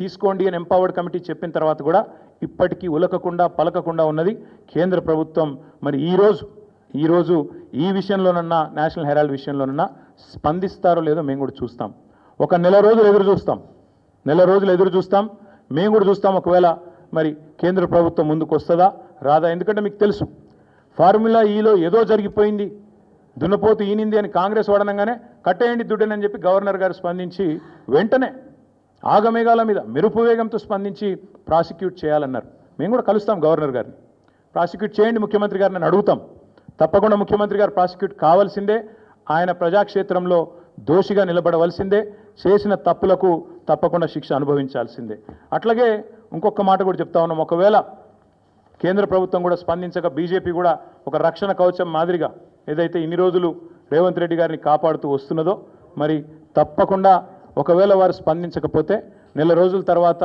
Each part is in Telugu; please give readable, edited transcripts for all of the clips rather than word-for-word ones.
తీసుకోండి అని ఎంపవర్డ్ కమిటీ చెప్పిన తర్వాత కూడా ఇప్పటికీ ఉలకకుండా పలకకుండా ఉన్నది కేంద్ర ప్రభుత్వం. మరి ఈరోజు ఈ విషయంలోనన్నా నేషనల్ హెరాల్డ్ విషయంలోనన్నా స్పందిస్తారో లేదో మేము కూడా చూస్తాం. ఒక నెల రోజులు ఎదురు చూస్తాం. మేము కూడా చూస్తాం ఒకవేళ మరి కేంద్ర ప్రభుత్వం ముందుకు వస్తుందా రాదా. ఎందుకంటే మీకు తెలుసు ఫార్ములా ఈలో ఏదో జరిగిపోయింది, దున్నపోతు ఈనింది అని కాంగ్రెస్ వాడనంగానే కట్టేయండి దుడ్డనని చెప్పి గవర్నర్ గారు స్పందించి వెంటనే ఆగమేఘాల మీద మెరుపు వేగంతో స్పందించి ప్రాసిక్యూట్ చేయాలన్నారు. మేము కూడా కలుస్తాం గవర్నర్ గారిని, ప్రాసిక్యూట్ చేయండి ముఖ్యమంత్రి గారిని అడుగుతాం. తప్పకుండా ముఖ్యమంత్రి గారు ప్రాసిక్యూట్ కావాల్సిందే, ఆయన ప్రజాక్షేత్రంలో దోషిగా నిలబడవలసిందే, చేసిన తప్పులకు తప్పకుండా శిక్ష అనుభవించాల్సిందే. అట్లాగే ఇంకొక మాట కూడా చెప్తా ఉన్నాం, ఒకవేళ కేంద్ర ప్రభుత్వం కూడా స్పందించక బీజేపీ కూడా ఒక రక్షణ కవచం మాదిరిగా ఏదైతే ఇన్ని రోజులు రేవంత్ రెడ్డి గారిని కాపాడుతూ వస్తున్నదో మరి తప్పకుండా ఒకవేళ వారు స్పందించకపోతే నెల రోజుల తర్వాత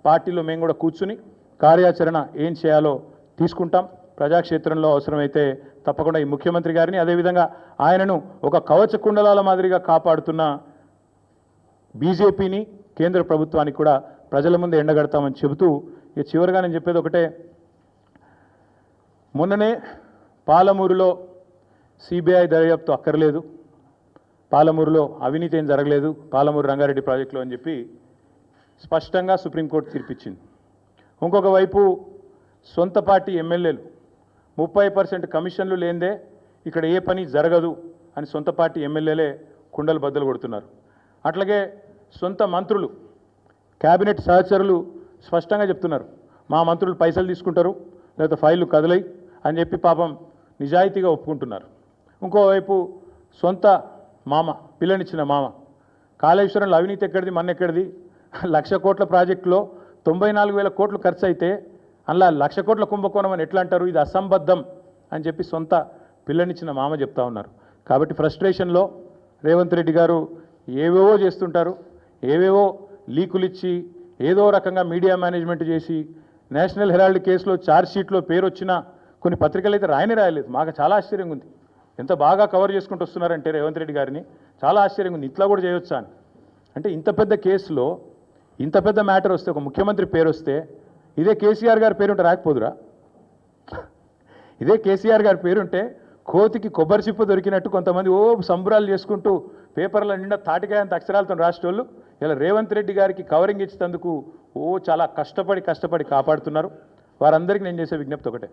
పార్టీలో మేము కూడా కూర్చుని కార్యాచరణ ఏం చేయాలో తీసుకుంటాం. ప్రజాక్షేత్రంలో అవసరమైతే తప్పకుండా ఈ ముఖ్యమంత్రి గారిని అదేవిధంగా ఆయనను ఒక కవచ కుండలాల మాదిరిగా కాపాడుతున్న బీజేపీని కేంద్ర ప్రభుత్వానికి కూడా ప్రజల ముందు ఎండగడతామని చెబుతూ ఇక చివరిగా నేను చెప్పేది ఒకటే, మొన్ననే పాలమూరులో సిబిఐ దర్యాప్తు అక్కర్లేదు, పాలమూరులో అవినీతి ఏం జరగలేదు పాలమూరు రంగారెడ్డి ప్రాజెక్టులో అని చెప్పి స్పష్టంగా సుప్రీంకోర్టు తీర్పిచ్చింది. ఇంకొక వైపు సొంత పార్టీ ఎమ్మెల్యేలు 30% కమిషన్లు లేనిదే ఇక్కడ ఏ పని జరగదు అని సొంత పార్టీ ఎమ్మెల్యేలే కుండలు బద్దలు కొడుతున్నారు. అట్లాగే సొంత మంత్రులు క్యాబినెట్ సహచరులు స్పష్టంగా చెప్తున్నారు, మా మంత్రులు పైసలు తీసుకుంటారు లేదా ఫైళ్ళు కదలై అని చెప్పి పాపం నిజాయితీగా ఒప్పుకుంటున్నారు. ఇంకోవైపు సొంత మామ, పిల్లనిచ్చిన మామ, కాళేశ్వరంలో అవినీతి ఎక్కడిది మన్నెక్కడిది, 1,00,000 కోట్ల ప్రాజెక్టులో 94,000 కోట్లు ఖర్చు అయితే అలా 1,00,000 కోట్ల కుంభకోణం అని ఎట్లా అంటారు, ఇది అసంబద్ధం అని చెప్పి సొంత పిల్లనిచ్చిన మామ చెప్తా ఉన్నారు. కాబట్టి ఫ్రస్ట్రేషన్లో రేవంత్ రెడ్డి గారు ఏవేవో చేస్తుంటారు, ఏవేవో లీకులు ఇచ్చి ఏదో రకంగా మీడియా మేనేజ్మెంట్ చేసి నేషనల్ హెరాల్డ్ కేసులో ఛార్జ్షీట్లో పేరు వచ్చిన కొన్ని పత్రికలు అయితే రాయలేదు. మాకు చాలా ఆశ్చర్యంగా ఉంది, ఎంత బాగా కవర్ చేసుకుంటూ వస్తున్నారంటే రేవంత్ రెడ్డి గారిని, చాలా ఆశ్చర్యంగా ఉంది. ఇట్లా కూడా చేయొచ్చా అని. అంటే ఇంత పెద్ద కేసులో ఇంత పెద్ద మ్యాటర్ వస్తే ఒక ముఖ్యమంత్రి పేరు వస్తే ఇదే కేసీఆర్ గారి పేరుంటే రాకపోదురా? ఇదే కేసీఆర్ గారి పేరుంటే కోతికి కొబ్బరి చిప్ప దొరికినట్టు కొంతమంది సంబరాలు చేసుకుంటూ పేపర్ల నిండా తాటికాయ అంత అక్షరాలతో రాసేటోళ్ళు ఇలా రేవంత్ రెడ్డి గారికి కవరింగ్ ఇచ్చేందుకు చాలా కష్టపడి కాపాడుతున్నారు. వారందరికీ నేను చేసే విజ్ఞప్తి ఒకటే,